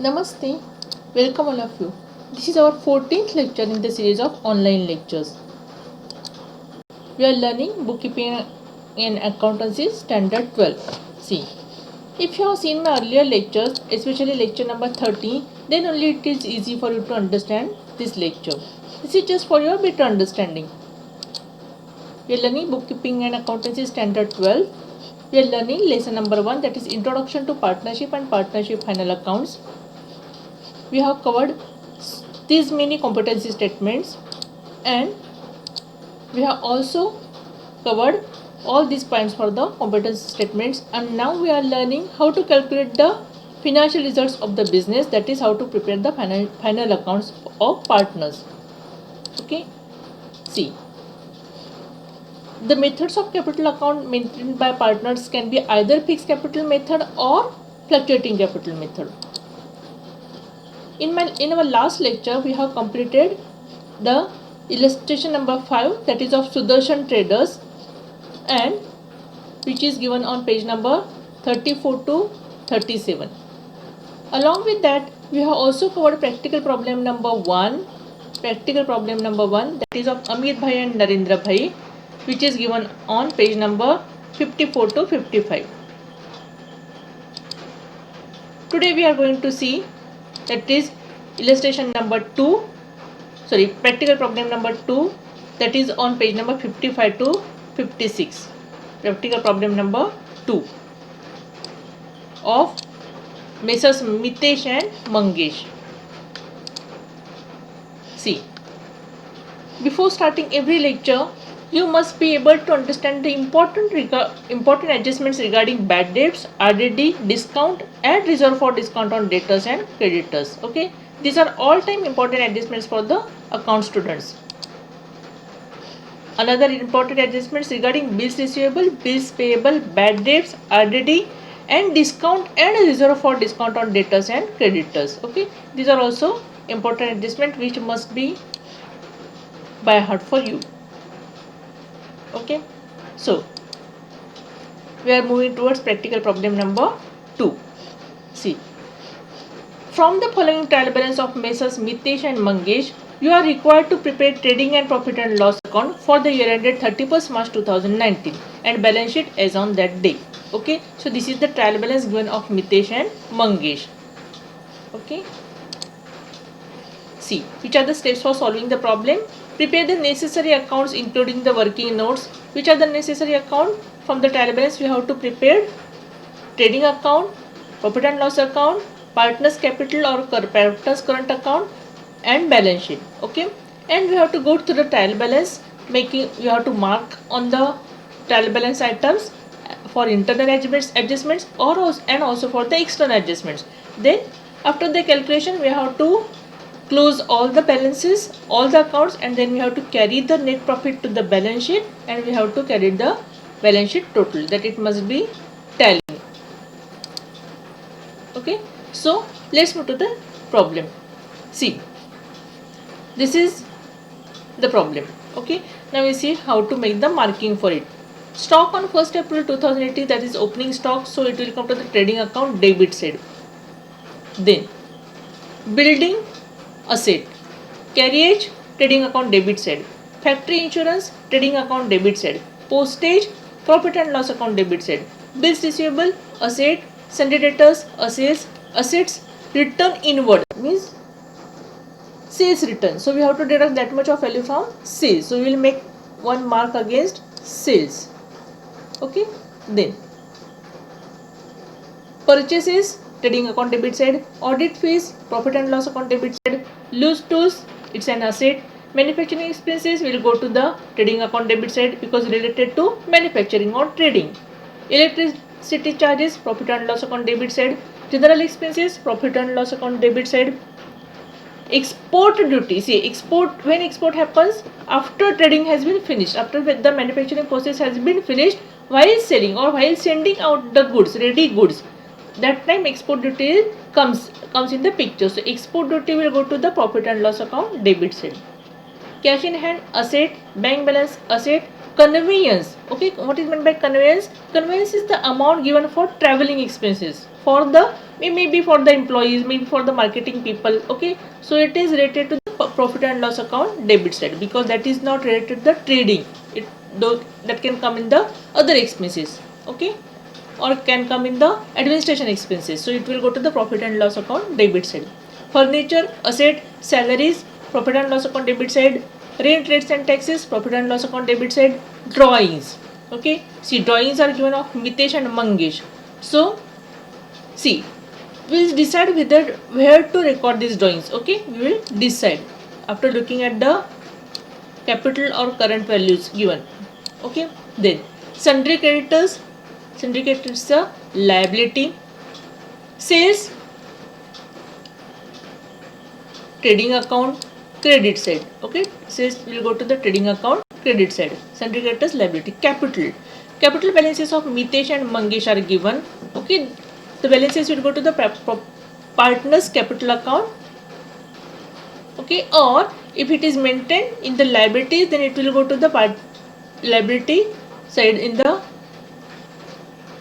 Namaste, welcome all of you. This is our 14th lecture in the series of online lectures. We are learning bookkeeping and accountancy standard 12. See, if you have seen my earlier lectures, especially lecture number 13, then only it is easy for you to understand this lecture. This is just for your better understanding. We are learning bookkeeping and accountancy standard 12. We are learning lesson number 1, that is introduction to partnership and partnership final accounts. We have covered these many competency statements, and we have also covered all these points for the competency statements, and now we are learning how to calculate the financial results of the business, that is how to prepare the final accounts of partners. Okay, see, the methods of capital account maintained by partners can be either fixed capital method or fluctuating capital method. In our last lecture, we have completed the illustration number 5, that is of Sudarshan Traders, and which is given on page number 34 to 37. Along with that, we have also covered practical problem number 1. Practical problem number 1, that is of Amit Bhai and Narendra Bhai, which is given on page number 54 to 55. Today we are going to see, that is illustration number 2, practical problem number 2, that is on page number 55 to 56. Practical problem number 2 of Messrs. Mitesh and Mangesh. See, before starting every lecture, you must be able to understand the important adjustments regarding bad debts, RDD, discount, and reserve for discount on debtors and creditors. Okay, these are all time important adjustments for the account students. Another important adjustments regarding bills receivable, bills payable, bad debts, RDD, and discount and reserve for discount on debtors and creditors. Okay, these are also important adjustments which must be by heart for you. Okay, so we are moving towards practical problem number 2. See, from the following trial balance of Messrs. Mitesh and Mangesh, you are required to prepare trading and profit and loss account for the year ended 31st March 2019 and balance sheet as on that day. Okay, so this is the trial balance given of Mitesh and Mangesh. Okay, see, which are the steps for solving the problem? Prepare the necessary accounts including the working notes. Which are the necessary account? From the trial balance we have to prepare trading account, profit and loss account, partners capital or partners current account, and balance sheet. Okay, and we have to go through the trial balance, we have to mark on the trial balance items for internal adjustments and also for the external adjustments. Then after the calculation we have to close all the balances, all the accounts, and then we have to carry the net profit to the balance sheet, and we have to carry the balance sheet total, that it must be tally. Okay, so let's move to the problem. See, this is the problem. Okay, now we see how to make the marking for it. Stock on 1st April 2018, that is opening stock, so it will come to the trading account debit side. Then building asset, carriage, trading account debit side, factory insurance, trading account debit side, postage, profit and loss account debit side, bills receivable, asset, sundry debtors, assets, return inward means sales return. So we have to deduct that much of value from sales. So we will make one mark against sales. Okay, then purchases, trading account debit side, audit fees, profit and loss account debit side, loose tools, it's an asset, manufacturing expenses will go to the trading account debit side because related to manufacturing or trading, electricity charges, profit and loss account debit side, general expenses, profit and loss account debit side, export duty. See, when export happens after trading has been finished, after the manufacturing process has been finished, while selling or while sending out the goods, ready goods, that time export duty comes in the picture. So export duty will go to the profit and loss account debit side. Cash in hand asset, bank balance asset, Conveyance. Okay, what is meant by conveyance? Conveyance is the amount given for traveling expenses for the maybe for the employees, maybe for the marketing people. Okay, so it is related to the profit and loss account debit side, because that is not related to the trading. It though that can come in the other expenses. Okay, or can come in the administration expenses. So it will go to the profit and loss account debit side. Furniture, asset, salaries, profit and loss account debit side. Rent, rates and taxes, profit and loss account debit side. Drawings. Okay, see, drawings are given of Mitesh and Mangesh. So see, we will decide where to record these drawings. Okay, we will decide after looking at the capital or current values given. Okay, then sundry creditors. Sundry creditors is a liability. Sales, trading account, credit side. Okay, sales will go to the trading account, credit side. Sundry creditors, liability. Capital balances of Mitesh and Mangesh are given. Okay, the balances will go to the partner's capital account. Okay, or if it is maintained in the liabilities, then it will go to the liability side in the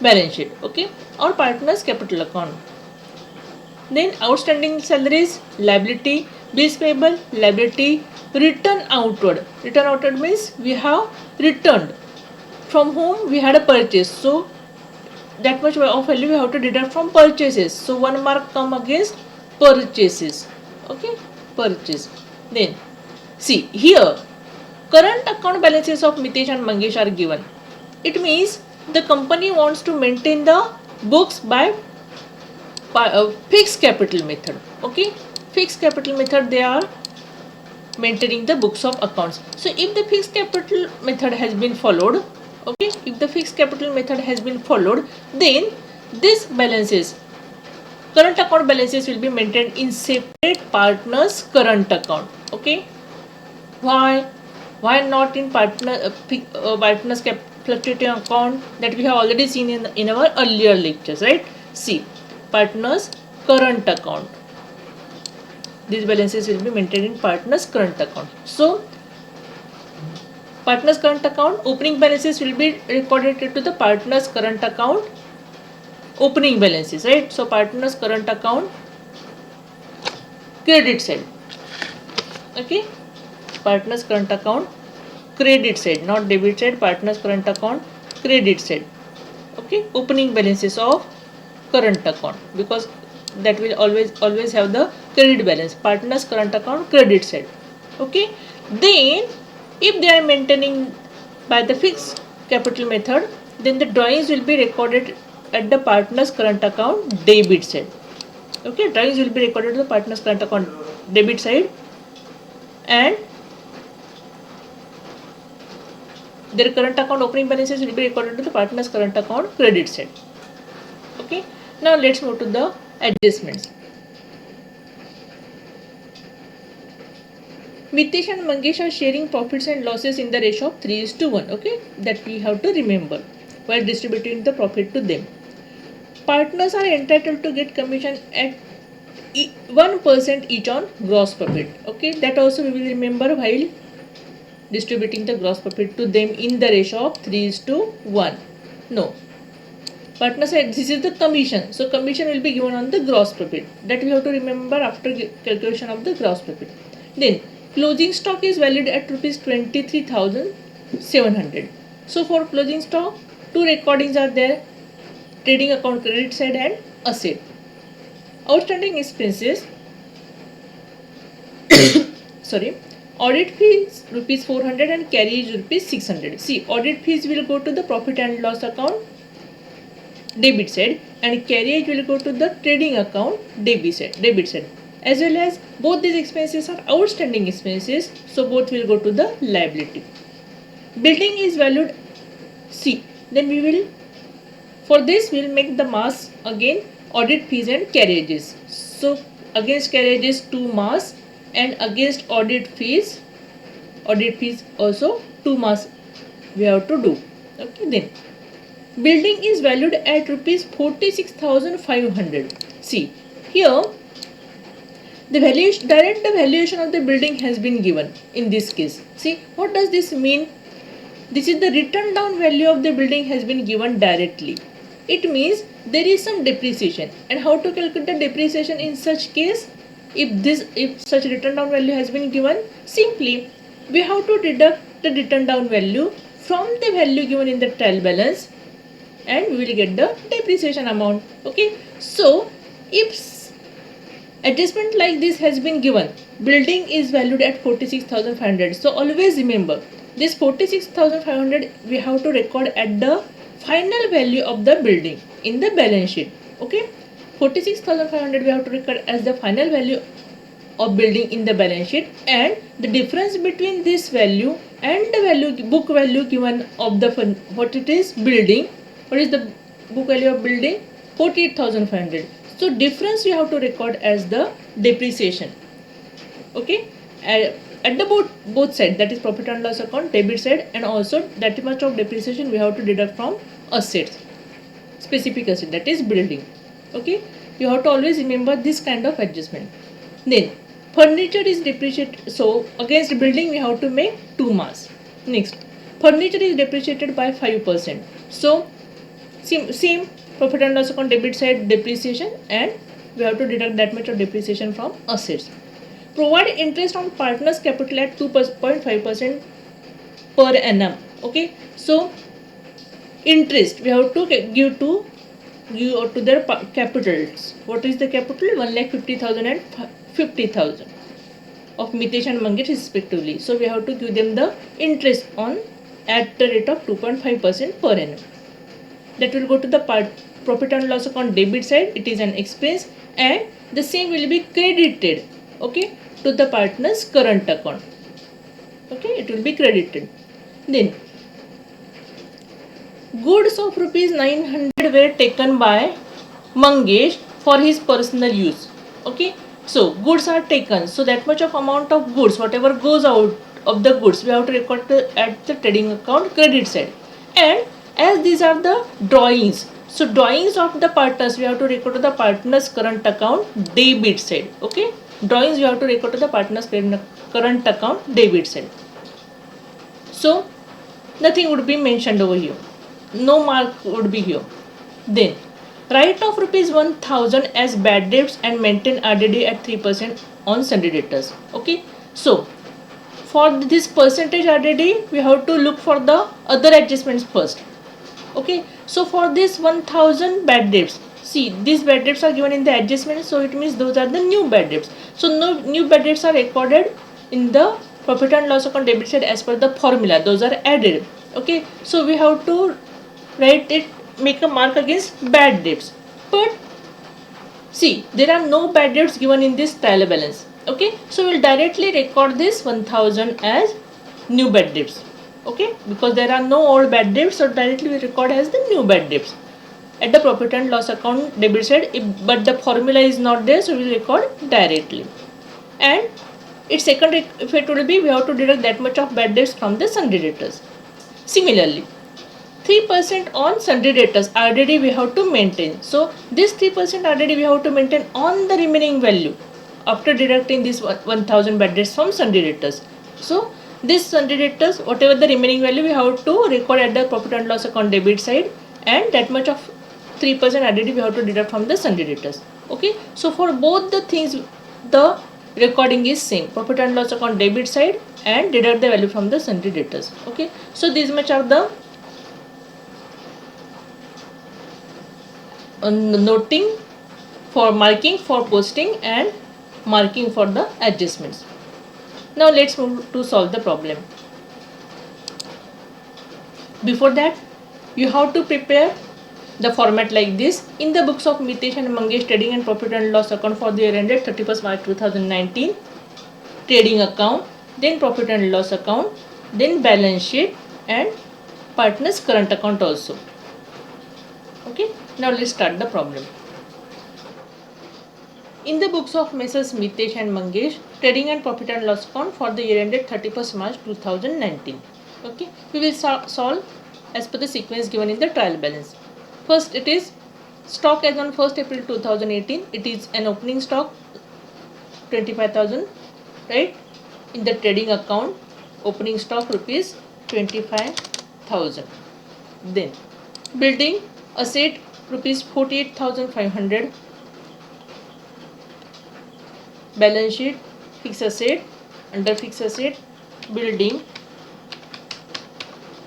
balance sheet. Okay, or partner's capital account. Then outstanding salaries, liability, bills payable, liability, return outward. Return outward means we have returned from whom we had a purchase. So that much of value we have to deduct from purchases. So 1 mark come against purchases. Okay, purchase. Then see here, current account balances of Mitesh and Mangesh are given. It means the company wants to maintain the books by fixed capital method. Okay, fixed capital method they are maintaining the books of accounts. So if the fixed capital method has been followed, okay, if the fixed capital method has been followed, then this balances, current account balances will be maintained in separate partners current account. Okay, why not in partners fluctuating account that we have already seen in our earlier lectures, right? See, partners current account, these balances will be maintained in partners current account. So partners current account opening balances will be recorded to the partners current account opening balances, right? So partners current account credit side. Okay, partners current account credit side, not debit side. Partners current account credit side. Okay, opening balances of current account, because that will always have the credit balance. Partners current account credit side. Okay, then if they are maintaining by the fixed capital method, then the drawings will be recorded at the partners current account debit side. Okay, drawings will be recorded to the partners current account debit side, and their current account opening balances will be recorded to the partners current account credit side. Okay, now let's move to the adjustments. Mitesh and Mangesh are sharing profits and losses in the ratio of 3:1. Okay, that we have to remember while distributing the profit to them. Partners are entitled to get commission at 1% each on gross profit. Okay, that also we will remember while distributing the gross profit to them in the ratio of 3:1. No, partner said this is the commission, so commission will be given on the gross profit. That we have to remember after calculation of the gross profit. Then closing stock is valued at rupees 23,700. So for closing stock, two recordings are there: trading account credit side and asset. Outstanding expenses, sorry, audit fees rupees 400 and carriage rupees 600. See, audit fees will go to the profit and loss account debit side, and carriage will go to the trading account debit side. As well as both these expenses are outstanding expenses, so both will go to the liability. Building is valued, see, then we will, for this we will make the mass again audit fees and carriages. So against carriages 2 mass, and against audit fees also 2 mass we have to do. Okay, then building is valued at rupees 46,500. See here, the valuation of the building has been given in this case. See, what does this mean? This is the written down value of the building has been given directly. It means there is some depreciation. And how to calculate the depreciation in such case? If such written down value has been given, simply we have to deduct the written down value from the value given in the trial balance, and we will get the depreciation amount. Okay, so if adjustment like this has been given, building is valued at 46,500. So always remember this 46,500 we have to record at the final value of the building in the balance sheet. Okay, 46,500 we have to record as the final value of building in the balance sheet, and the difference between this value and the value book value given of the what it is building, what is the book value of building? 48,500. So difference you have to record as the depreciation. Okay, at the both side, that is profit and loss account debit side, and also that much of depreciation we have to deduct from assets, specific asset, that is building. Okay, you have to always remember this kind of adjustment. Then furniture is depreciated, so against building we have to make 2 marks. Next, furniture is depreciated by 5%. So same profit and loss account debit side depreciation, and we have to deduct that much of depreciation from assets. Provide interest on partners capital at 2.5% per annum. Okay, so interest we have to give to their capitals. What is the capital? 1,50,000 and 50,000 of Mitesh and Mangesh respectively. So we have to give them the interest on at the rate of 2.5% per annum. That will go to the profit and loss account debit side. It is an expense, and the same will be credited, okay, to the partner's current account. Okay, it will be credited. Then goods of rupees 900 were taken by Mangesh for his personal use. Okay, so goods are taken, so that much of amount of goods, whatever goes out of the goods, we have to record at the trading account credit side. And as these are the drawings, so drawings of the partners we have to record to the partners current account debit side. Okay, drawings you have to record to the partners current account debit side. So nothing would be mentioned over here, no mark would be here. Then write off rupees 1,000 as bad debts and maintain RDD at 3% on sundry debtors. Okay, so for this percentage RDD we have to look for the other adjustments first. Okay, so for this 1,000 bad debts, see these bad debts are given in the adjustment, so it means those are the new bad debts. So no new bad debts are recorded in the profit and loss account debit side as per the formula, those are added. Okay, so we have to write it, make a mark against bad debts, but see there are no bad debts given in this trial balance. Okay, so we'll directly record this 1,000 as new bad debts. Okay, because there are no old bad debts, so directly we record as the new bad debts at the profit and loss account debit side. But the formula is not there, so we will record directly. And its second effect will be we have to deduct that much of bad debts from the sundry debtors. Similarly, 3% on sundry debtors RDD we have to maintain. So this 3% RDD we have to maintain on the remaining value after deducting this 1,000 bad debts from sundry debtors. So this sundry debtors, whatever the remaining value, we have to record at the profit and loss account debit side, and that much of 3% RDD we have to deduct from the sundry debtors. Okay, so for both the things the recording is same, profit and loss account debit side and deduct the value from the sundry debtors. Okay, so these much are the noting for marking for posting and marking for the adjustments. Now let's move to solve the problem. Before that, you have to prepare the format like this. In the books of Mitesh and Mangesh trading and profit and loss account for the year ended 31st March 2019, trading account, then profit and loss account, then balance sheet and partners current account also. Okay, now let's start the problem. In the books of Messrs. Mitesh and Mangesh, trading and profit and loss account for the year ended 31st March 2019. Okay, we will solve as per the sequence given in the trial balance. First, it is stock as on 1st April 2018. It is an opening stock 25,000, right? In the trading account, opening stock rupees 25,000. 48,000. Then building asset rupees 48,500. Balance sheet fixed asset, under fixed asset building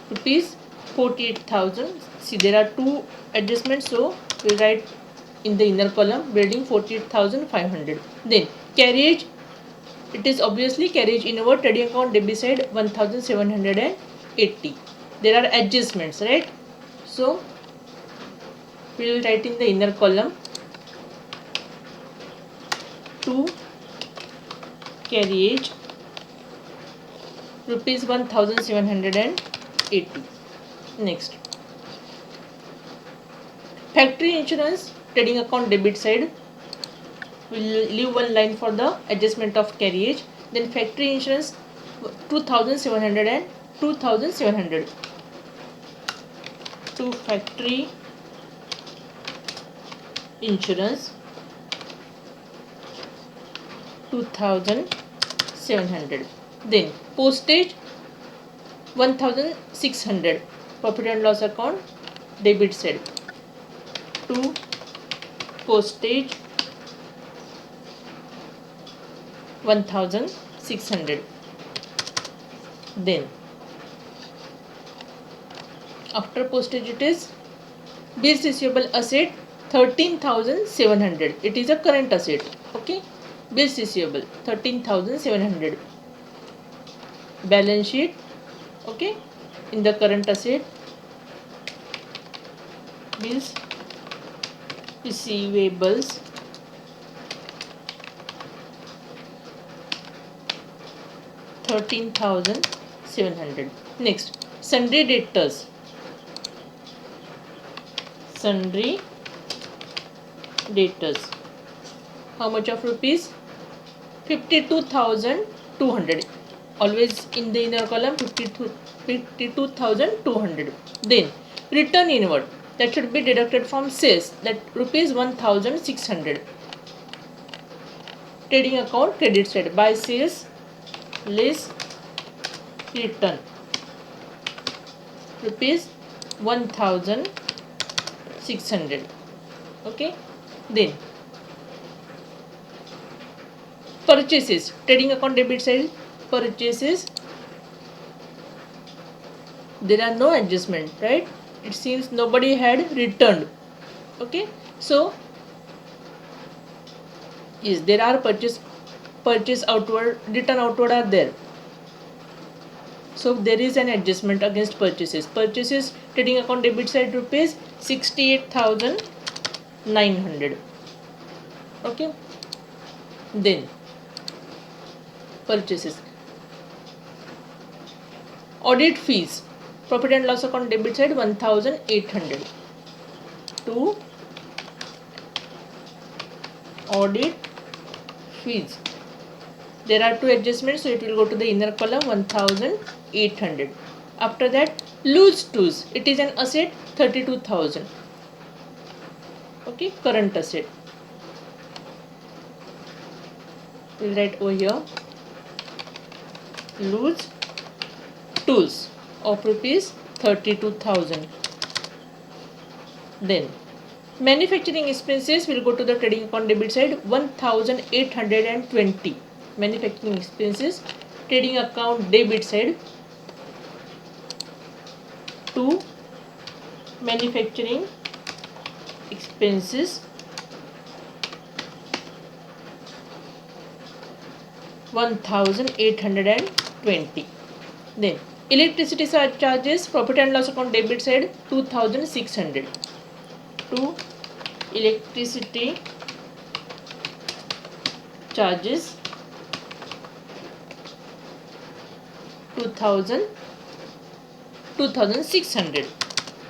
rupees 48,000. See, there are two adjustments, so we write in the inner column building 48,500. Then carriage, it is obviously carriage inward trading account debit side 1,780. There are adjustments, right? So we will write in the inner column to carriage rupees 1,780. Next, factory insurance trading account debit side, we will leave one line for the adjustment of carriage. Then factory insurance 2,700 and 2,700 to factory insurance 2,700. Then postage 1,600 profit and loss account debit side to postage 1,600. Then after postage it is bills receivable asset 13,700. It is a current asset. Okay, bills receivable 13,700. Balance sheet, okay, in the current asset bills receivables 13,700. Next, sundry debtors. Sundry debtors. How much of rupees? 52,200. Always in the inner column 52,200. Then return inward, that should be deducted from sales, that rupees 1,600. Trading account credit side, buy sales less return rupees 1,600. Okay. Then purchases trading account debit side, purchases, there are no adjustment, right? It seems nobody had returned. Okay, so yes, there are purchase outward, return outward are there. So there is an adjustment against purchases. Purchases trading account debit side rupees 68,900. Okay. Then purchases, audit fees, profit and loss account debit side 1,800 to audit fees. There are two adjustments, so it will go to the inner column 1,800. After that, loose tools, it is an asset 32,000. Okay, current asset. We will write over here loose tools of rupees 32,000. Then manufacturing expenses will go to the trading account debit side 1,820. Manufacturing expenses trading account debit side to manufacturing expenses 1,820. Then electricity charges, profit and loss account debit side 2,600 to electricity charges 2,600.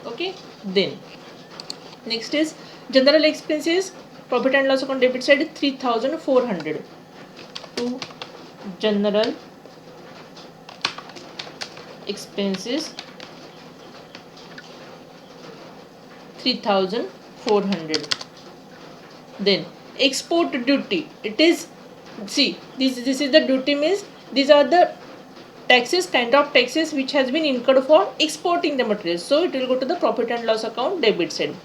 Okay. Then next is general expenses, profit and loss account debit side 3,400 to general expenses 3,400. Then export duty, it is, see, this is the duty, means these are the taxes, kind of taxes which has been incurred for exporting the material. So it will go to the profit and loss account debit side.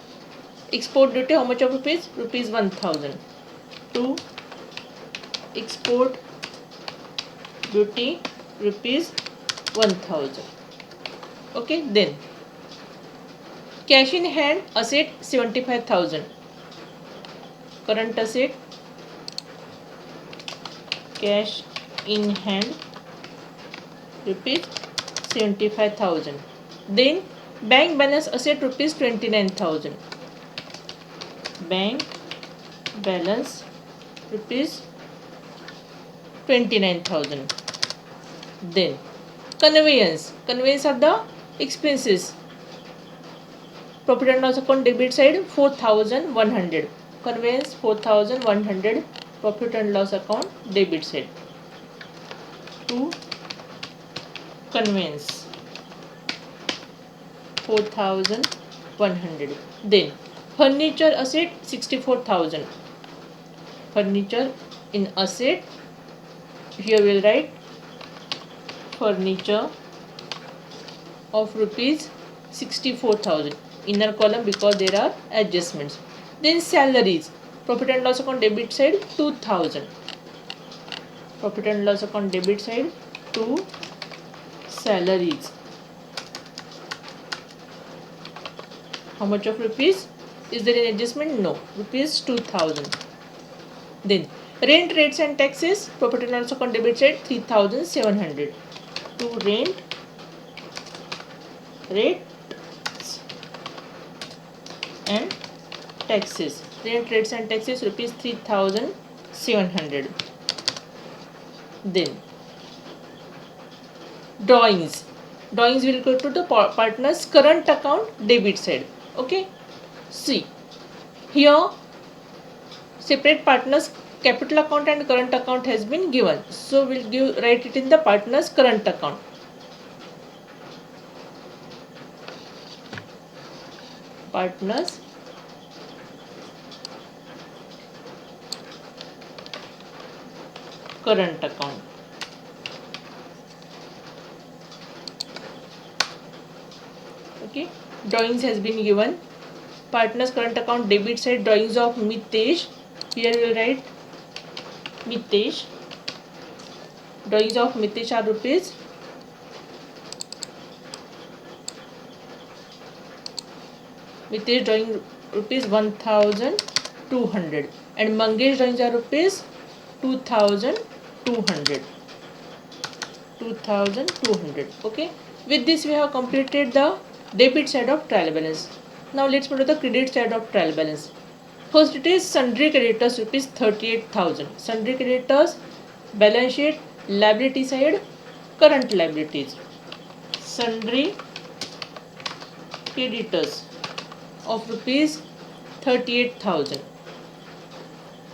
Export duty, how much of rupees? Rupees 1000. To export duty, rupees 1000. Okay, then cash in hand asset 75,000. Current asset, cash in hand rupees 75,000. Then bank balance asset rupees 29,000. Bank balance rupees 29,000. Then conveyance are the expenses. Profit and loss account debit side 4,100. Conveyance 4,100. Profit and loss account debit side. To conveyance 4,100. Then furniture asset 64,000. Furniture in asset, here we will write furniture of rupees 64,000. Inner column because there are adjustments. Then salaries, profit and loss account debit side 2,000. Profit and loss account debit side to salaries. How much of rupees? Is there an adjustment? No. Rupees 2,000. Then rent, rates and taxes, profit and loss account debit side 3,700. To rent, rates and taxes. Rent, rates and taxes rupees 3,700. Then drawings will go to the partner's current account debit side. Okay, see here separate partners capital account and current account has been given, so we'll write it in the partner's current account. Partners current account. Okay, drawings has been given. Partners current account debit side drawings of Mitesh. Here we will write Mitesh. Drawings of Mitesh are rupees 1,200 and Mangesh drawings are rupees 2,200. 2,200. Okay. With this we have completed the debit side of trial balance. Now let's move to the credit side of trial balance. First it is sundry creditors rupees 38,000. Sundry creditors, balance sheet, liability side, current liabilities. Sundry creditors of rupees 38,000.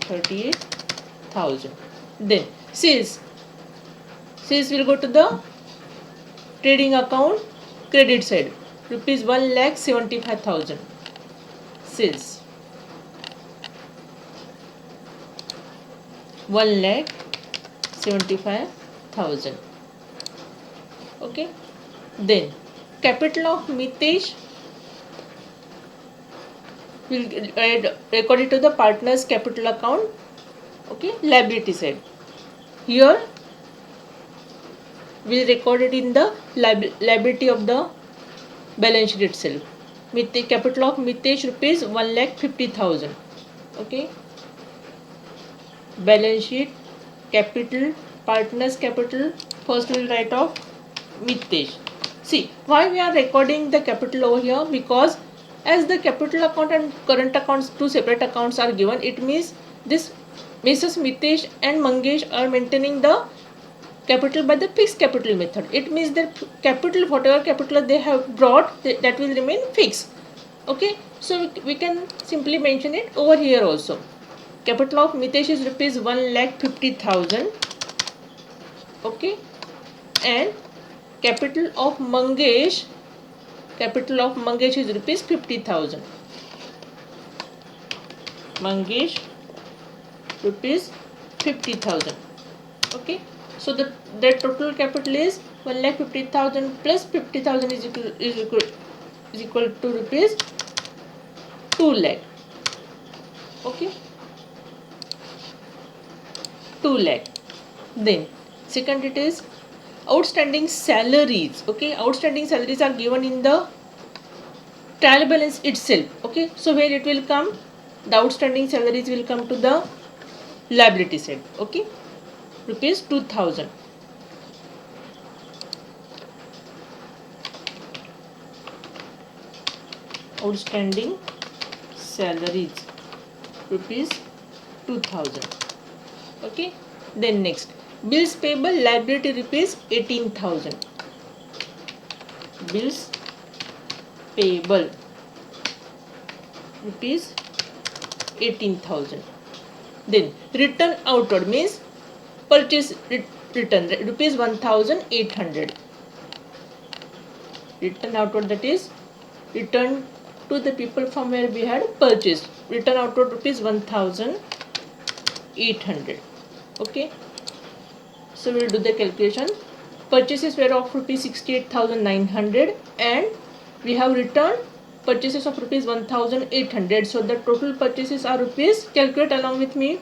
38,000. Then sales will go to the trading account credit side rupees 1,75,000. Sales 1,75,000. Okay. Then capital of Mitesh will record it to the partner's capital account. Okay, liability side. Here we will record it in the liability of the balance sheet itself. Capital of Mitesh rupees 1,50,000. Okay. Balance sheet, capital, partner's capital. First we will write off Mitesh. See why we are recording the capital over here, because as the capital account and current accounts, two separate accounts are given, it means this Mrs. Mitesh and Mangesh are maintaining the capital by the fixed capital method. It means that capital, whatever capital they have brought, that will remain fixed. Okay, so we can simply mention it over here also. Capital of Mitesh is rupees 1,50,000. Okay, and capital of Mangesh is rupees 50,000. Mangesh rupees 50,000. Okay, So the total capital is 1,50,000 plus 50,000 is equal to rupees 2 lakh. Okay, 2 lakh. Then second it is outstanding salaries. Okay, outstanding salaries are given in the trial balance itself. Okay, so where it will come, the outstanding salaries will come to the liability side. Okay, rupees 2,000. Outstanding salaries rupees 2,000. Okay, then next bills payable liability rupees 18,000. Bills payable rupees 18,000. Then return outward means purchase return rupees 1,800. Return outward, that is return to the people from where we had purchased. Return outward rupees 1,800. Okay, so we will do the calculation. Purchases were of rupees 68,900 and we have returned purchases of rupees 1,800. So the total purchases are rupees, calculate along with me,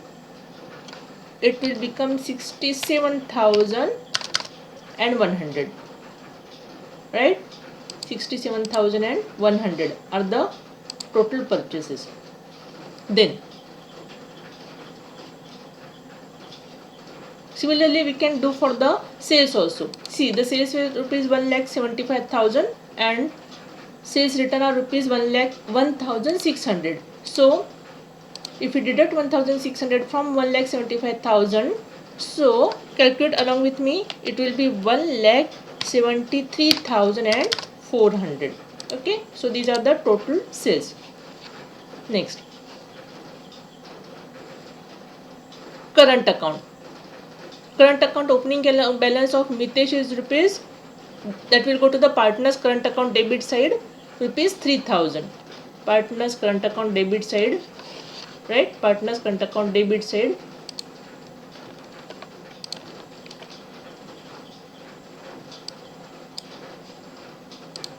it will become 67,100, right? 67,100 are the total purchases. Then similarly we can do for the sales also. See, the sales were rupees 1,75,000 and sales return are rupees 1,600. So if we deduct 1,600 from 1,75,000, so calculate along with me, it will be 1,73,400. Okay, so these are the total sales. Next, current account. Current account opening balance of Mitesh is rupees, that will go to the partners current account debit side, rupees 3,000. Partners current account debit side, right? Partners current account debit side.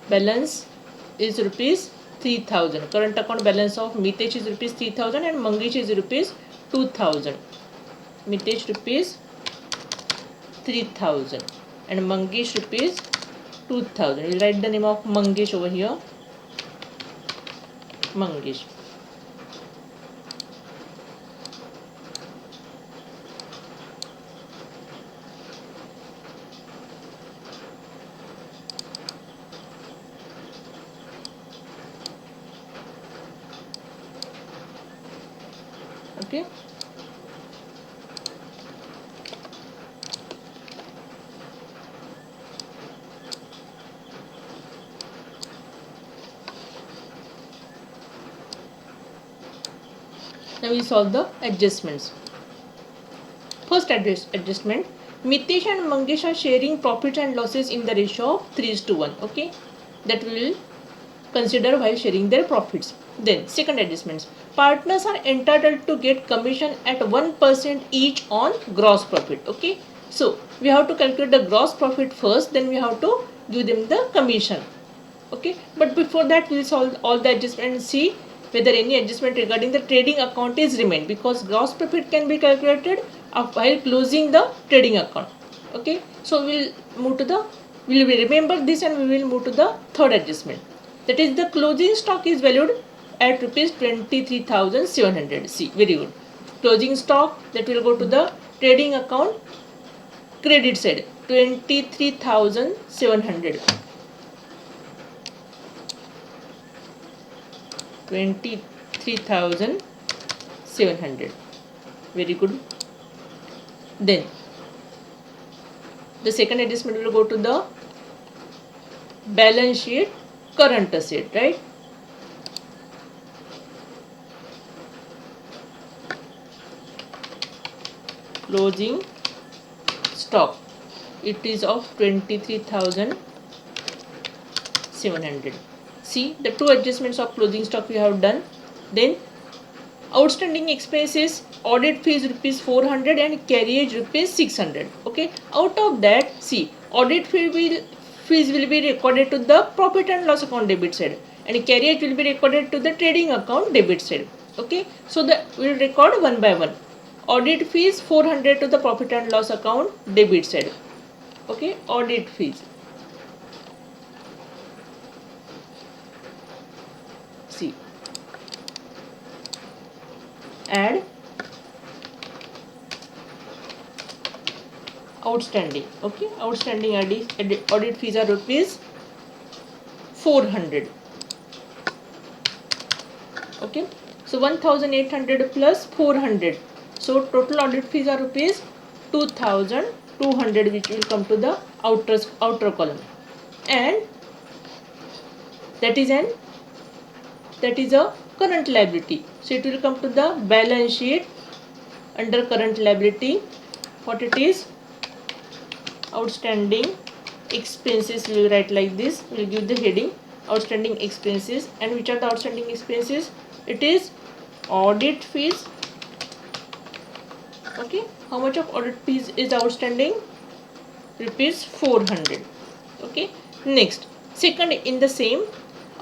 Balance is rupees 3,000. Current account balance of Mitesh is rupees 3,000 and Mangesh is rupees 2,000. Mitesh rupees 3,000 and Mangesh rupees 2,000. We'll write the name of Mangesh over here. Mangesh. Okay. Now we solve the adjustments. First adjustment, Mitesh and Mangesh are sharing profits and losses in the ratio of 3:1. Okay, that we will consider while sharing their profits. Then second adjustments, partners are entitled to get commission at 1% each on gross profit. Okay, so we have to calculate the gross profit first, then we have to give them the commission. Okay, but before that we will solve all the adjustments and see whether any adjustment regarding the trading account is remained, because gross profit can be calculated while closing the trading account. Okay, so we will remember this and we will move to the third adjustment, that is the closing stock is valued at rupees 23,700. See, very good. Closing stock, that will go to the trading account credit side, 23,700. 23,700. Very good. Then the second adjustment will go to the balance sheet current asset, right? Closing stock, it is of 23,700. See, the two adjustments of closing stock we have done. Then outstanding expenses, audit fees rupees 400 and carriage rupees 600. Okay, out of that, see, audit fees will be recorded to the profit and loss account debit side, and carriage will be recorded to the trading account debit side. Okay, so we will record one by one. Audit fees 400 to the profit and loss account debit side. Okay, audit fees. See, add outstanding. Okay, outstanding audit fees are rupees 400. Okay, so 1800 plus 400, so total audit fees are rupees 2200, which will come to the outer column, and that is a current liability, so it will come to the balance sheet under current liability. What it is? Outstanding expenses. We will write like this. We will give the heading outstanding expenses. And which are the outstanding expenses? It is audit fees. Okay, how much of audit fees is outstanding? Rupees 400. Okay, next, second in the same,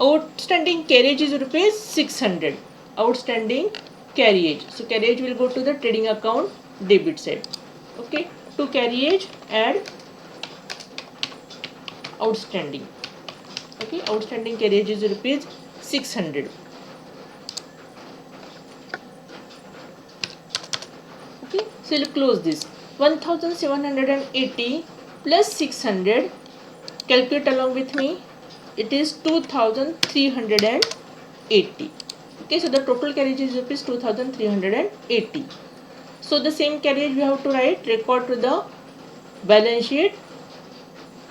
outstanding carriage is rupees 600. Outstanding carriage, so carriage will go to the trading account debit side. Okay, to carriage add outstanding. Okay, outstanding carriage is rupees 600. Okay, so we'll close this. 1780 plus 600, calculate along with me, it is 2380. Okay, so the total carriage is rupees 2380. So the same carriage we have to write, record to the balance sheet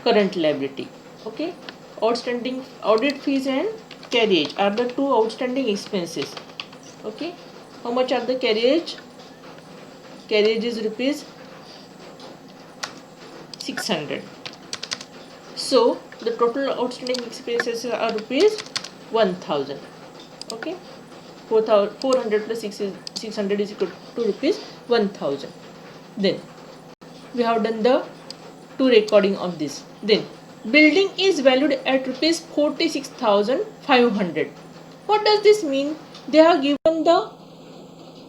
current liability. Okay, outstanding audit fees and carriage are the two outstanding expenses. Okay, how much are the carriage? Carriage is rupees 600. So the total outstanding expenses are rupees 1000. Okay, 400 plus 600 is equal to rupees 1000. Then we have done the two recording of this. Then building is valued at rupees 46,500. What does this mean? They have given the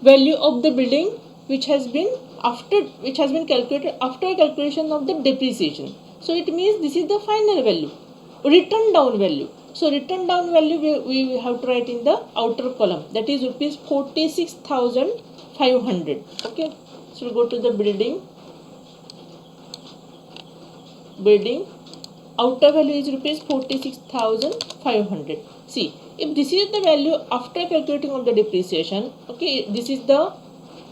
value of the building which has been calculated after calculation of the depreciation. So it means this is the final value, written down value. So written down value we have to write in the outer column, that is rupees 46,500. Okay, so we go to the building, outer value is rupees 46,500. See, if this is the value after calculating of the depreciation, okay, this is the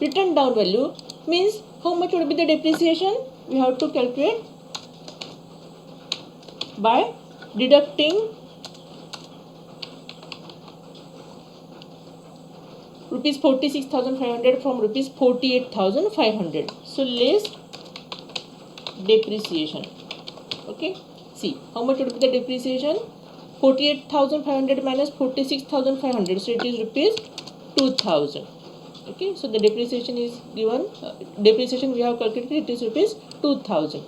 written down value, means how much would be the depreciation? We have to calculate by deducting rupees 46,500 from rupees 48,500. So less depreciation. Okay, see how much would be the depreciation? 48,500 minus 46,500, so it is rupees 2,000. Okay, so the depreciation is given, depreciation we have calculated, it is rupees 2,000.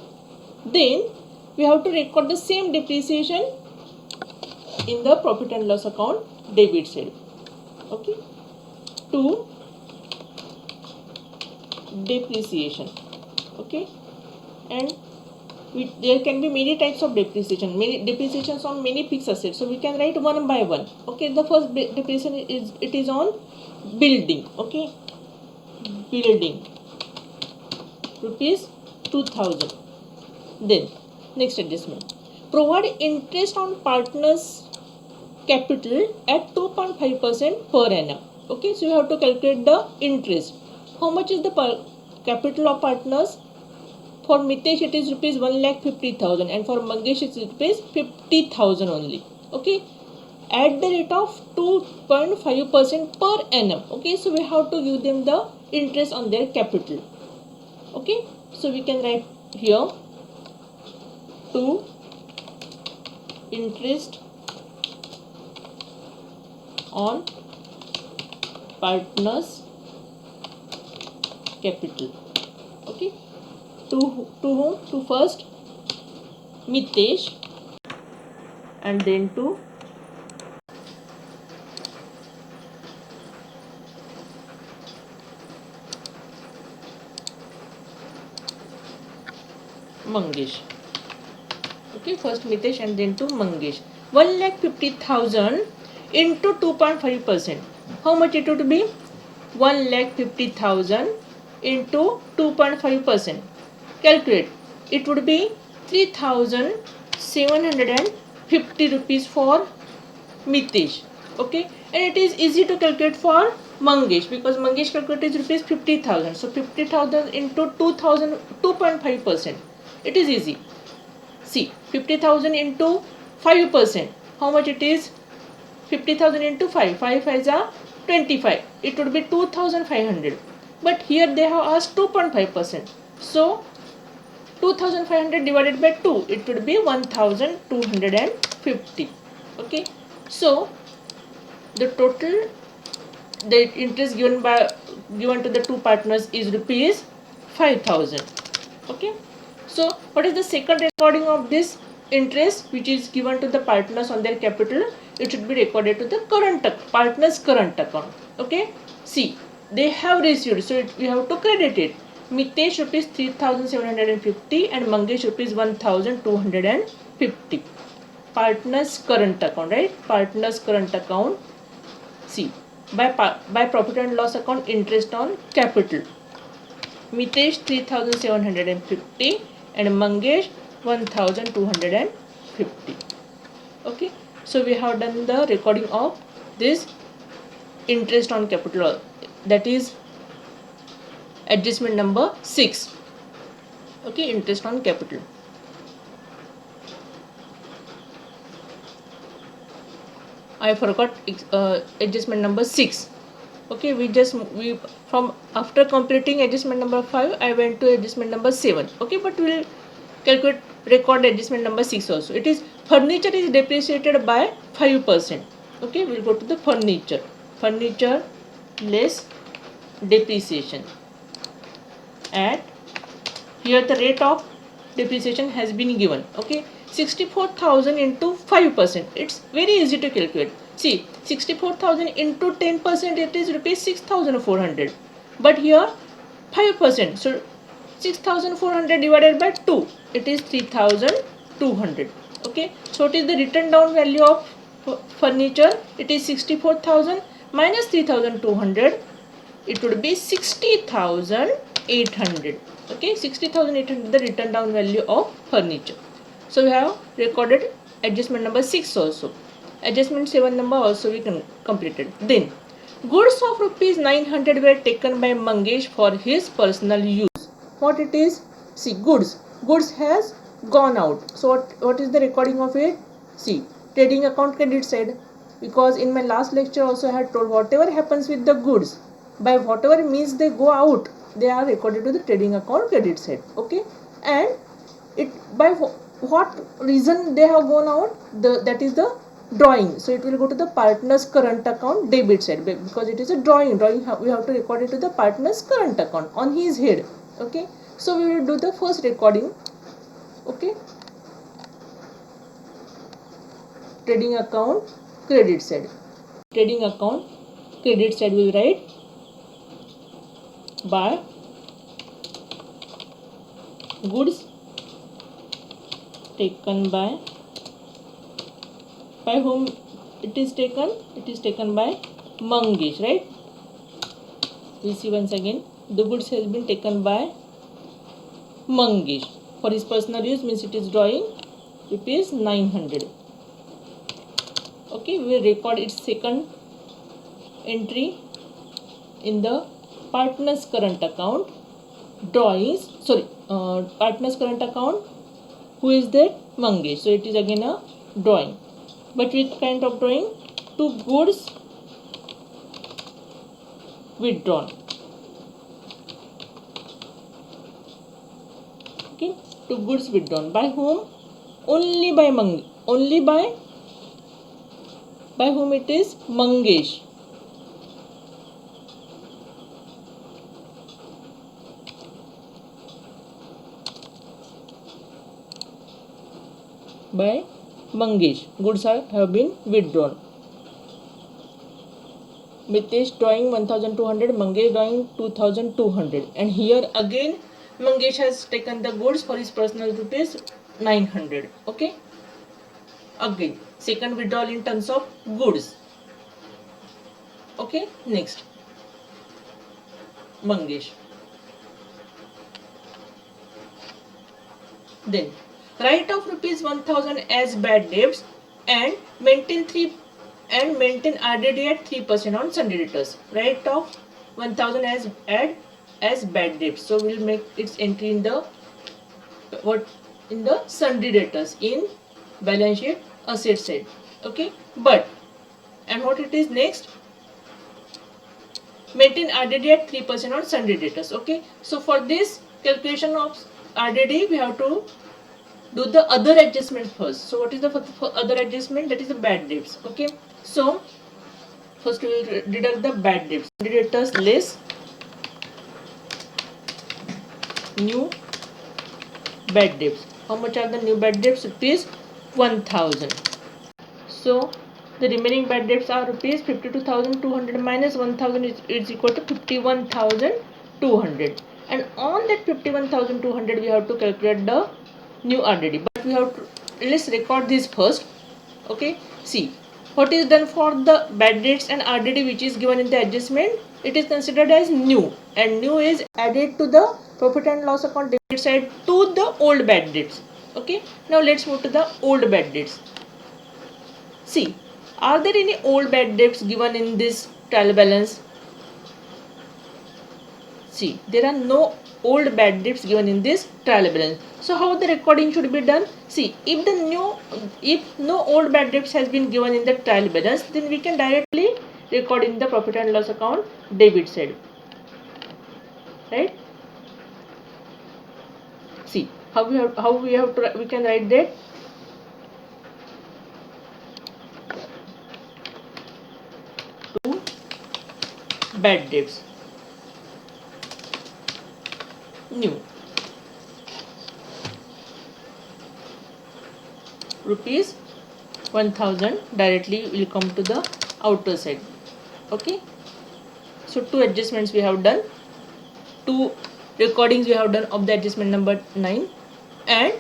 Then we have to record the same depreciation in the profit and loss account debit side. Okay, to depreciation. Okay, and there can be many types of depreciation, many depreciations on many fixed assets, so we can write one by one. Okay, the first depreciation is on building. Okay, building rupees 2,000. Then next adjustment, provide interest on partners capital at 2.5% per annum. Okay, so you have to calculate the interest. How much is the capital of partners? For Mitesh it is rupees 1,50,000 and for Mangesh it is rupees 50,000 only. Okay, at the rate of 2.5% per annum. Okay, so we have to give them the interest on their capital. Okay, so we can write here to interest on partners capital. Okay, to whom? To first Mitesh, and then to Mangesh. Okay, first Mitesh and then to Mangesh. 1,50,000 into 2.5%. How much it would be? 1,50,000 into 2.5%. Calculate. It would be 3,750 rupees for Mitesh. Okay, and it is easy to calculate for Mangesh because Mangesh calculate is rupees 50,000. So 50,000 into 2,000, 2.5%. It is easy. See, 50,000 into 5%. How much it is? 50,000 into 5. 5 is a 25. It would be 2,500. But here they have asked 2.5%. So 2,500 divided by 2, it would be 1,250. Okay. So the total the interest given to the two partners is rupees 5,000. Okay. So what is the second recording of this interest which is given to the partners on their capital? It should be recorded to the partner's current account. Okay. See, they have received, so we have to credit it. Mitesh rupees 3,750 and Mangesh rupees 1,250. Partner's current account, right? Partner's current account. See, by profit and loss account, interest on capital. Mitesh 3,750 and Mangesh 1,250. Okay, so we have done the recording of this interest on capital, that is adjustment number 6. Okay, interest on capital. I forgot adjustment number 6. Okay, we from after completing adjustment number 5, I went to adjustment number 7. Okay, but we will record adjustment number 6 also. It is furniture is depreciated by 5%. Okay, we will go to the furniture less depreciation. At here the rate of depreciation has been given. Okay, 64,000 into 5%. It's very easy to calculate. See, 64,000 into 10%, it is rupees 6,400. But here 5%. So 6,400 divided by 2, it is 3,200. Okay, so it is the written down value of furniture. It is 64,000 minus 3,200. It would be 60,800. Okay, 60,800 the written down value of furniture. So we have recorded adjustment number 6 also. Adjustment 7 number also we completed. Then goods of rupees 900 were taken by Mangesh for his personal use. What it is? See, goods has gone out. So what is the recording of it? See, trading account credit side, because in my last lecture also I had told whatever happens with the goods, by whatever means they go out, they are recorded to the trading account credit side. Okay, and it by what reason they have gone out, that is the drawing. So it will go to the partner's current account debit side, because it is a drawing we have to record it to the partner's current account on his head. Okay, so we will do the first recording. Okay, trading account credit side. Trading account credit side we will write by goods taken by whom it is taken? It is taken by Mangesh, right? We see once again, the goods has been taken by Mangesh for his personal use, means it is drawing rupees 900. Okay, we will record its second entry in the partner's current account. Drawings, partner's current account. Who is that? Mangesh. So it is again a drawing, but which kind of drawing? To goods withdrawn. Okay, to goods withdrawn by whom? Only by by whom it is? Mangesh. by Mangesh. Goods have been withdrawn. Mitesh drawing 1200, Mangesh drawing 2200, and here again Mangesh has taken the goods for his personal rupees 900. Okay, again second withdrawal in terms of goods. Okay, next Mangesh. Then write off rupees 1000 as bad debts and maintain RDD at 3% on sundry debtors. Write off 1000 as bad debts. So we'll make its entry in the sundry debtors in balance sheet asset side. Okay, but and what it is next? Maintain RDD at 3% on sundry debtors. Okay, so for this calculation of RDD we have to do the other adjustment first. So what is the other adjustment? That is the bad debts. Okay, so first we will deduct the bad debts. Debtors less new bad debts. How much are the new bad debts? Rupees 1000. So the remaining bad debts are rupees 52,200 minus 1000 is equal to 51,200, and on that 51,200 we have to calculate the new RDD, but we have to, let's record this first. Okay, see what is done for the bad debts and RDD which is given in the adjustment. It is considered as new, and new is added to the profit and loss account debit side to the old bad debts. Okay, now let's move to the old bad debts. See, are there any old bad debts given in this trial balance? See, there are no old bad debts given in this trial balance. So how the recording should be done? See, if no old bad debts has been given in the trial balance, then we can directly record in the profit and loss account debit side. Right? See, we can write that. Two bad debts. New rupees 1000 directly will come to the outer side. Okay, so two adjustments we have done, two recordings we have done of the adjustment number 9, and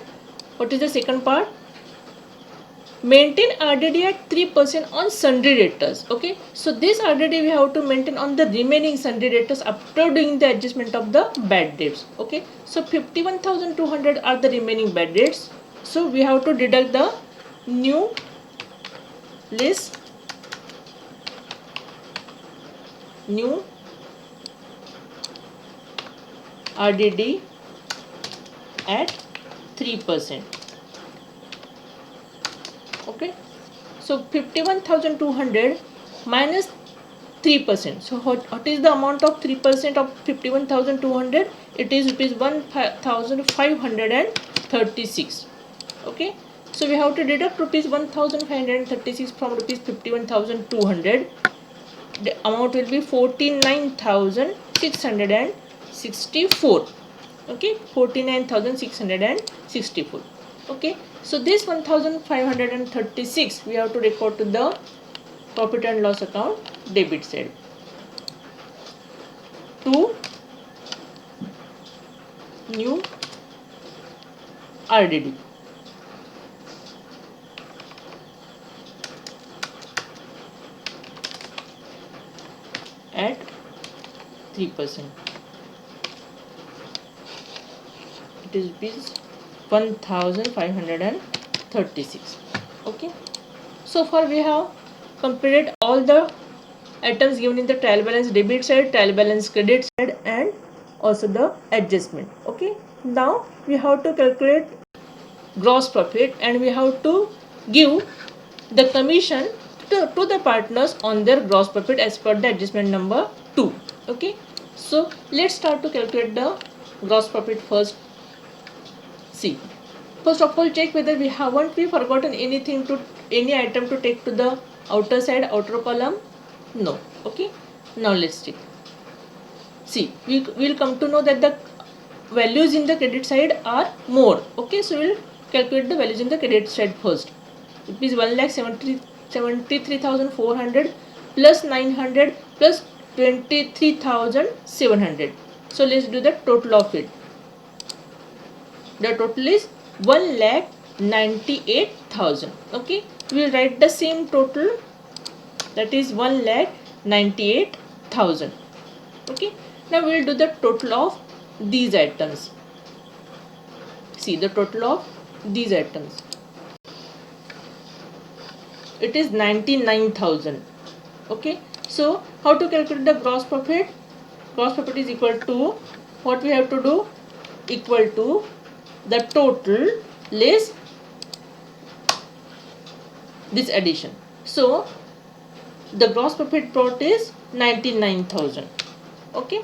what is the second part? Maintain RDD at 3% on sundry debtors. Okay, so this RDD we have to maintain on the remaining sundry debtors after doing the adjustment of the bad debts. Okay, so 51,200 are the remaining bad debts. So we have to deduct the new less new RDD at 3%. Okay, so 51,200 minus 3%. So what is the amount of 3% of 51,200? It is rupees 1,536. Okay, so we have to deduct rupees 1,536 from rupees 51,200. The amount will be 49,664. Okay, 49,664. Okay, so this 1,536 we have to record to the profit and loss account debit side. To new RDD. At 3%. It is rupees 1,536. Okay, so far we have completed all the items given in the trial balance debit side, trial balance credit side, and also the adjustment. Okay, now we have to calculate gross profit, and we have to give the commission to the partners on their gross profit as per the adjustment number 2. Okay, so let's start to calculate the gross profit first. See, first of all, check whether we haven't forgotten any item to take to the outer side, outer column. No. Okay, now let's check. See, we will come to know that the values in the credit side are more. Okay, so we'll calculate the values in the credit side first. It is 1,73,400 plus 900 plus 23,700. So let's do the total of it. The total is 1,98,000. Okay, we will write the same total, that is 1,98,000. Okay, now we will do the total of these items. See the total of these items. It is 99,000. Okay, so how to calculate the gross profit? Gross profit is equal to, what we have to do, equal to the total less this addition. So the gross profit brought is 99,000. Okay,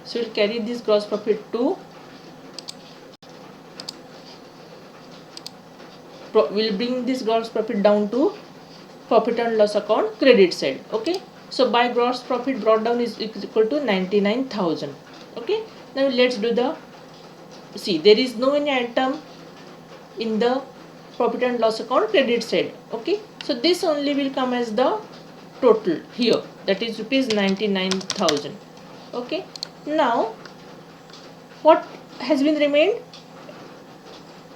so we'll carry this gross profit to, we'll bring this gross profit down to profit and loss account credit side. Okay, so by gross profit brought down is equal to 99,000. Okay, now let's do the, see there is no any item in the profit and loss account credit side. Okay, so this only will come as the total here, that is rupees 99,000. Okay, now what has been remained?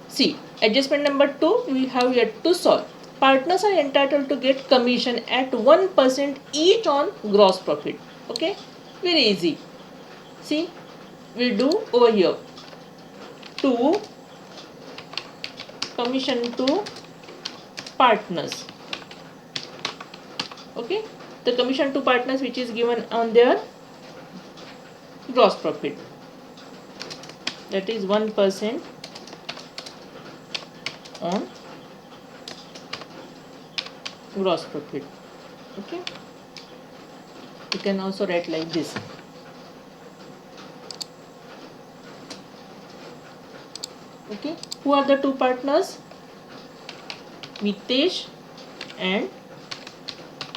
See, adjustment number 2 we have yet to solve. Partners are entitled to get commission at 1% each on gross profit. Okay, very easy. See, we do over here 2 commission to partners. Okay, the commission to partners which is given on their gross profit, that is 1% on gross profit. Okay, you can also write like this. Okay, who are the 2 partners? Mitesh and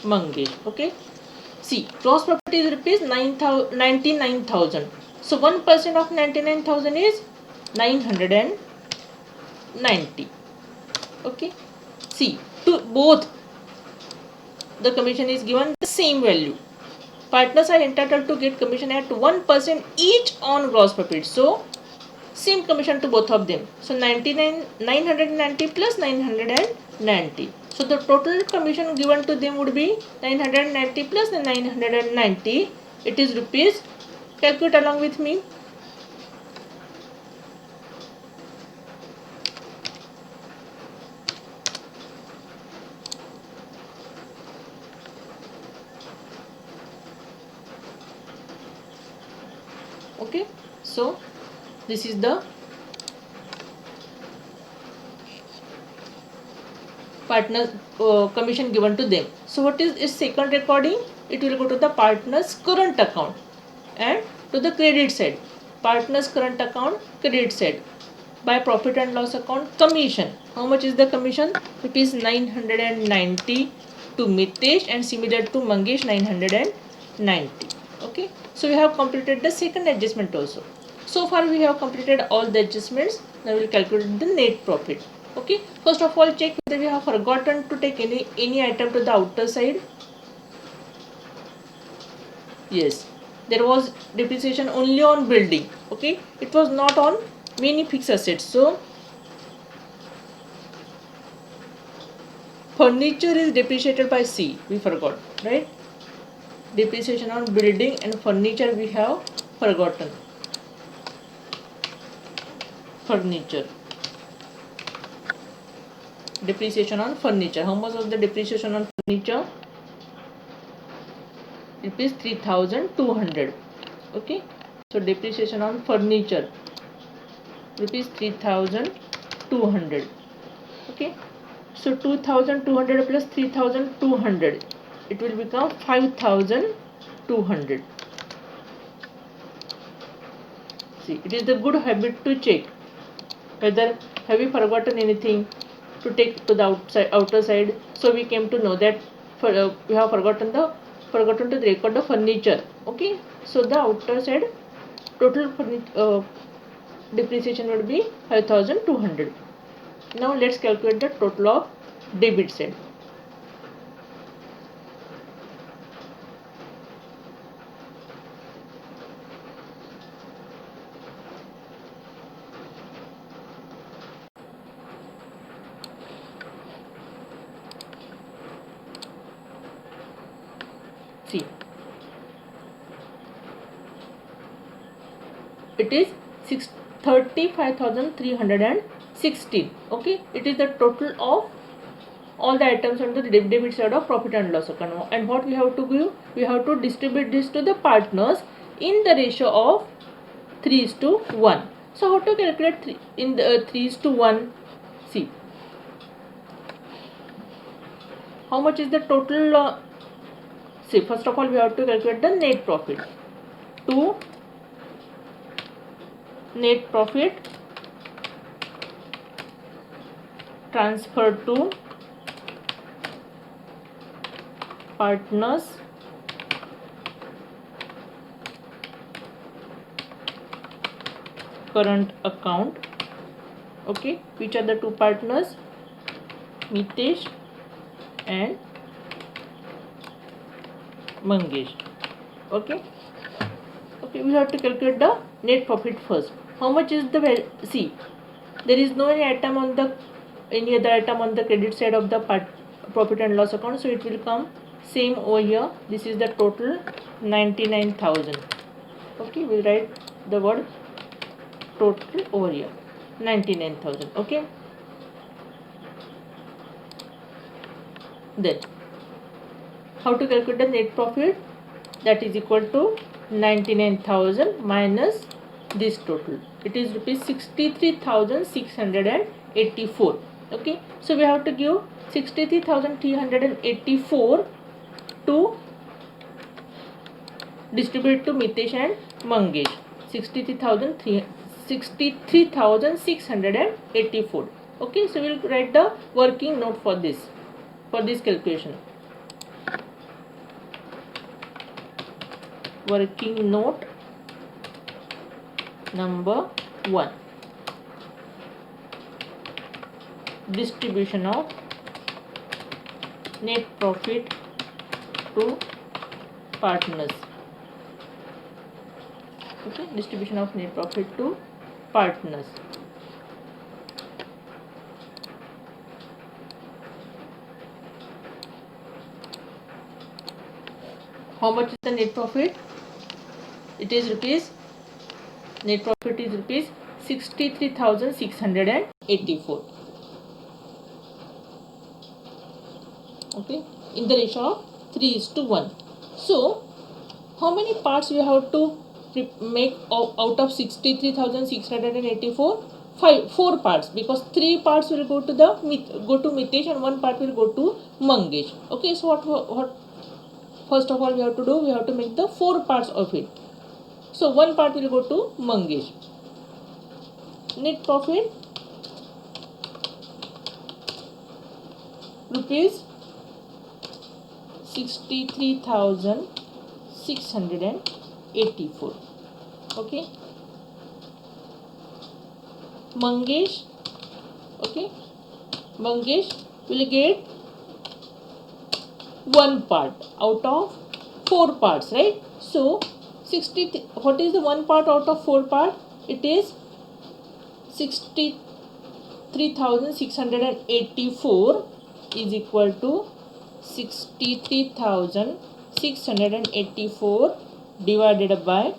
Mangesh. Okay, see, gross profit is rupees 99,000. So 1% of 99,000 is 990. Okay, see, to both the commission is given the same value. Partners are entitled to get commission at 1% each on gross profit. So same commission to both of them. So 990 plus 990. So the total commission given to them would be 990 plus 990. It is rupees. Calculate along with me. Okay, so this is the partners commission given to them. So what is its second recording? It will go to the partners current account and to the credit side. Partners current account, credit side. By profit and loss account, commission. How much is the commission? Rupees 990 to Mitesh and similar to Mangesh 990. Okay, so we have completed the second adjustment also. So far we have completed all the adjustments. Now we will calculate the net profit. Okay, first of all check whether we have forgotten to take any item to the outer side. Yes, there was depreciation only on building. Okay, it was not on many fixed assets. So furniture is depreciated by C. We forgot, right? Depreciation on building and furniture we have forgotten. Furniture. Depreciation on furniture. How much was the depreciation on furniture? Rupees 3,200. Okay, so depreciation on furniture rupees 3,200. Okay, so 2,200 plus 3,200, it will become 5,200. See, it is the good habit to check whether have we forgotten anything to take to the outer side. So we came to know that we have forgotten the forgotten to record the furniture. Okay, so the outer side total depreciation would be 5200. Now let's calculate the total of debit side. See, it is 35,316. Okay, it is the total of all the items on the debit side of profit and loss account. And what we have to do? We have to distribute this to the partners in the ratio of 3:1. So how to calculate 3 in the 3:1? See, how much is the total? See, first of all, we have to calculate the net profit. To net profit transferred to partners current account. Okay, which are the two partners? Mitesh and Mangesh. Okay, we have to calculate the net profit first. How much is the see? There is no any other item on the credit side of the profit and loss account, so it will come same over here. This is the total 99,000. Okay, we'll write the word total over here, 99,000. Okay, then how to calculate the net profit? That is equal to 99,000 minus this total. It is rupees 63,684. Okay, so we have to give 63,384 to distribute to Mitesh and Mangesh. 63,684. Okay, so we'll write the working note for this calculation. Working note number 1. Distribution of net profit to partners. Okay, distribution of net profit to partners. How much is the net profit? It is net profit is rupees 63,684. Okay, in the ratio of 3:1. So, how many parts we have to make out of 63,684? 4 parts, because 3 parts will go to Mitesh and 1 part will go to Mangesh. Okay, so what first of all we have to do? We have to make the 4 parts of it. So 1 part will go to Mangesh. Net profit rupees 63,684. Okay, Mangesh. Okay, Mangesh will get 1 part out of 4 parts, right? So 60. What is the 1 part out of 4 part? It is 63,684 is equal to 63,684 divided by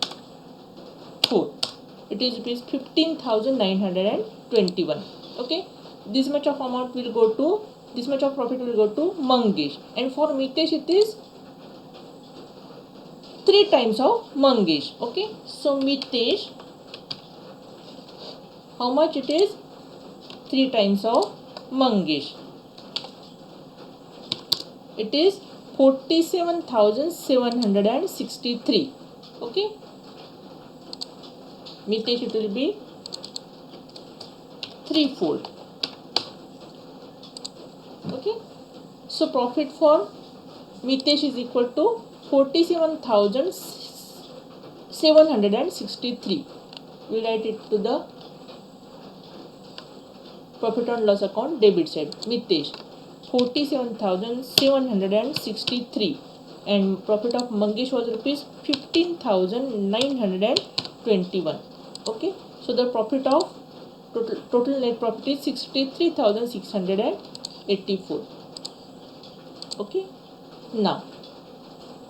4. It is rupees 15,921. Okay, this much of amount will go to, this much of profit will go to Mangesh, and for Mitesh it is 3 times of Mangesh. Okay, so Mitesh, how much it is? 3 times of Mangesh. It is 47,763. Okay, Mitesh it will be 3-fold. Okay, so profit for Mitesh is equal to 47,763. We write it to the profit and loss account debit side. Mitesh 47,763 and profit of Mangesh was rupees 15,921. Okay, so the profit of total net profit is 63,684. Okay, now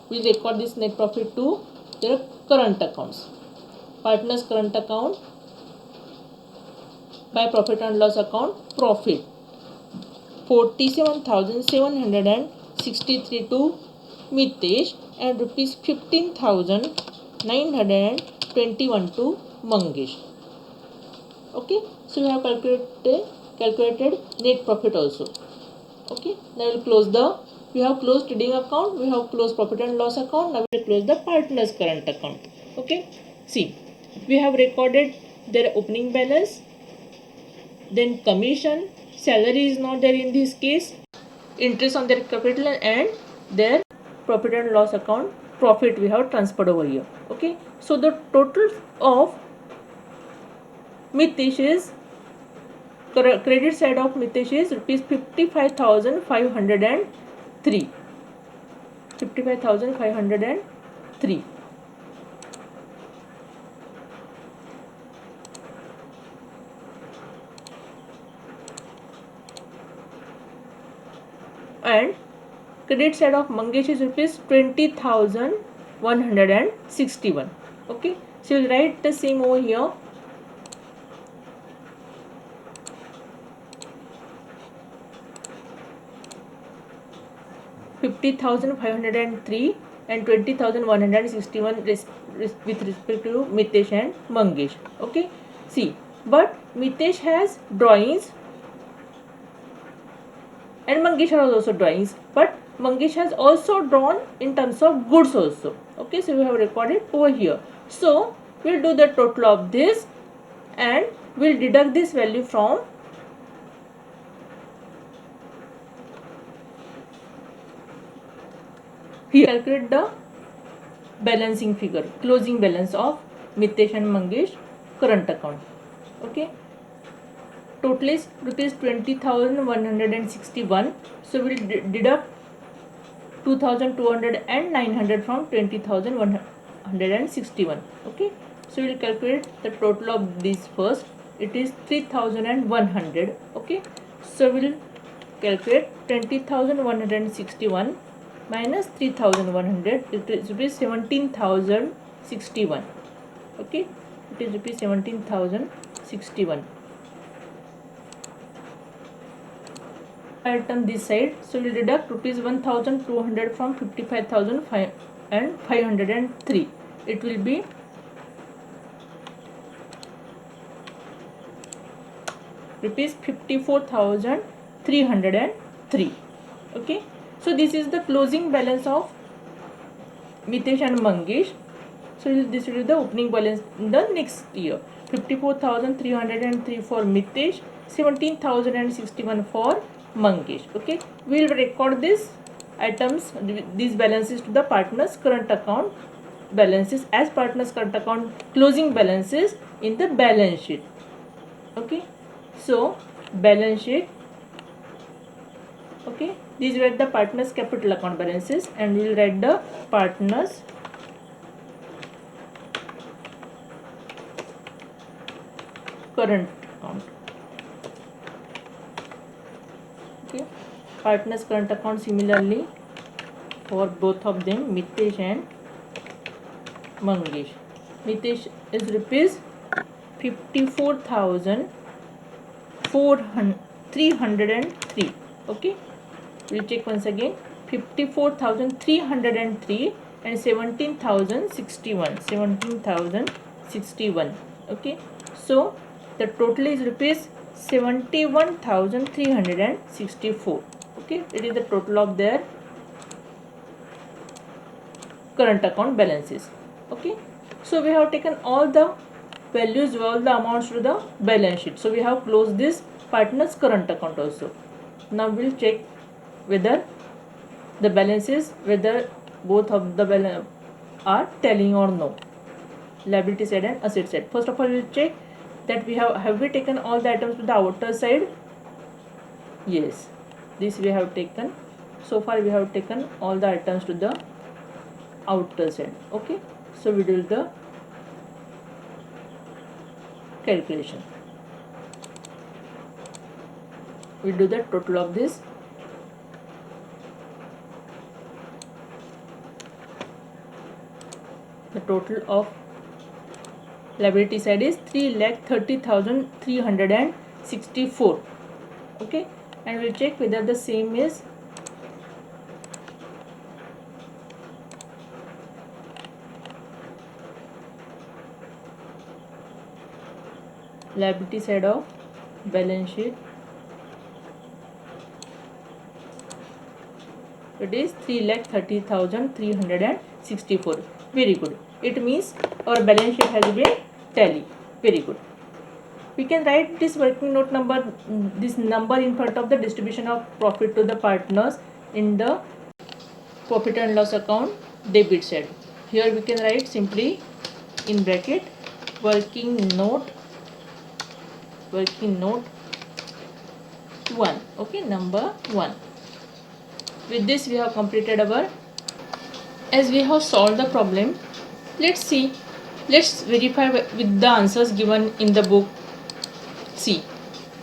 we record this net profit to their current accounts. Partners current account by profit and loss account profit 47,763 to Mitesh and rupees 15,921 to Mangesh. Okay, so we have calculated net profit also. Okay, now we will close we have closed trading account, we have closed profit and loss account, now we will close the partners current account. Okay, see, we have recorded their opening balance, then commission, salary is not there in this case, interest on their capital and their profit and loss account profit we have transferred over here. Okay, so the total of Mitesh is credit side of Mitesh is rupees 55,503. 55,503. And credit side of Mangesh is rupees 20,161. Okay, so you will write the same over here. $50,503 and 20,161 with respect to Mitesh and Mangesh. Okay, see, but Mitesh has drawings and Mangesh has also drawings, but Mangesh has also drawn in terms of goods also. Okay, so we have recorded over here. So we will do the total of this and we will deduct this value from here. Calculate the balancing figure, closing balance of Mitesh and Mangesh current account. Okay, total is rupees 20,161. So we will deduct 2,200 and 900 from 20,161. Okay, so we will calculate the total of these first. It is 3,100. Okay, so we will calculate 20,161 minus 3,100. It is rupees 17,061. Okay, it is rupees 17,061. Item this side, so we will deduct rupees 1,200 from 55,503. It will be rupees 54,303. Okay, so this is the closing balance of Mitesh and Mangesh. So this will be the opening balance in the next year. 54,303 for Mitesh, 17,061 for Mangesh. Okay, we will record these items, these balances to the partners current account balances as partners current account closing balances in the balance sheet. Okay, so balance sheet. Okay, these were the partners capital account balances and we will write the partners current account. Okay, partners current account similarly for both of them, Mitesh and Mangesh. Mitesh is rupees 54,303. Okay, we'll check once again. 54,303 and 17,061. 17,061. Okay, so the total is rupees 71,364. Okay, it is the total of their current account balances. Okay, so we have taken all the values, all the amounts to the balance sheet. So we have closed this partners current account also. Now we'll check whether the balances, whether both of the are tallying or no. Liability side and asset side. First of all, we'll check that we have we taken all the items to the outer side. Yes, this we have taken. So far we have taken all the items to the outer side. Okay, so we do the calculation. We do the total of this. The total of liability side is 3,30,364. Okay, and we'll check whether the same is liability side of balance sheet. It is 3,30,364. Very good. It means our balance sheet has been tally. Very good. We can write this working note number, this number in front of the distribution of profit to the partners in the profit and loss account debit side. Here we can write simply in bracket working note 1. Okay, number 1. With this we have completed our, as we have solved the problem, let's verify with the answers given in the book. See,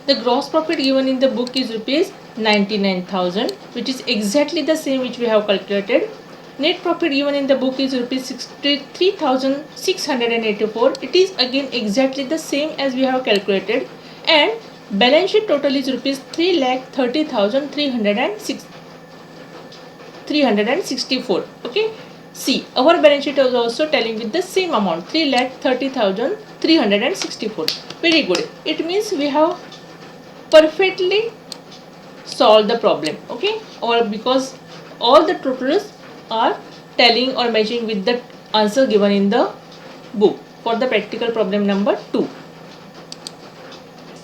the gross profit given in the book is rupees 99,000, which is exactly the same which we have calculated. Net profit given in the book is rupees 63,684. It is again exactly the same as we have calculated, and balance sheet total is rupees 3,30,364. Okay, see, our balance sheet is also telling with the same amount, 3,30,364. Very good. It means we have perfectly solved the problem. Okay, or because all the totals are telling or matching with the answer given in the book for the practical problem number 2.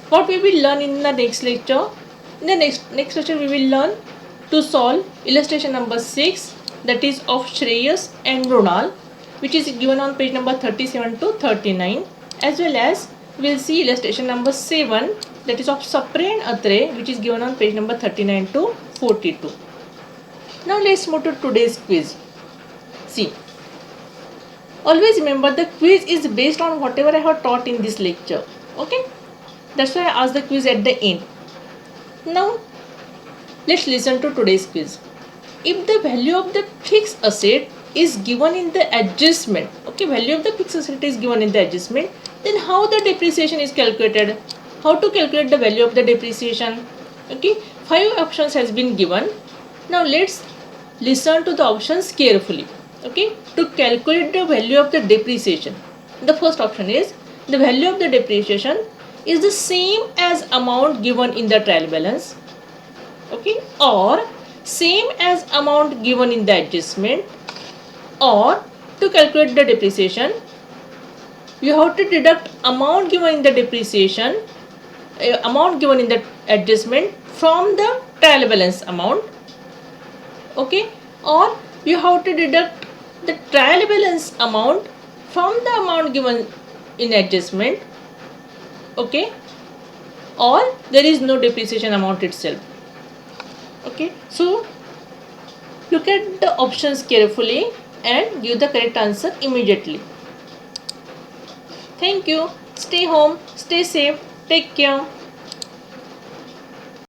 What we will learn in the next lecture? In the next lecture we will learn to solve illustration number 6, that is of Shreyas and Mrunal, which is given on page number 37 to 39, as well as we will see illustration number 7, that is of Sapre and Atre, which is given on page number 39 to 42. Now let's move to today's quiz. See, always remember the quiz is based on whatever I have taught in this lecture. Okay, that's why I asked the quiz at the end. Now let's listen to today's quiz. If the value of the fixed asset is given in the adjustment, okay, value of the fixed asset is given in the adjustment, then how the depreciation is calculated? How to calculate the value of the depreciation? Okay, 5 options has been given. Now let's listen to the options carefully. Okay, to calculate the value of the depreciation, the first option is the value of the depreciation is the same as amount given in the trial balance. Okay, or same as amount given in the adjustment, or to calculate the depreciation you have to deduct amount given in the depreciation, amount given in the adjustment from the trial balance amount. Okay, or you have to deduct the trial balance amount from the amount given in adjustment. Okay, or there is no depreciation amount itself. Okay, so look at the options carefully and give the correct answer immediately. Thank you. Stay home, stay safe, take care.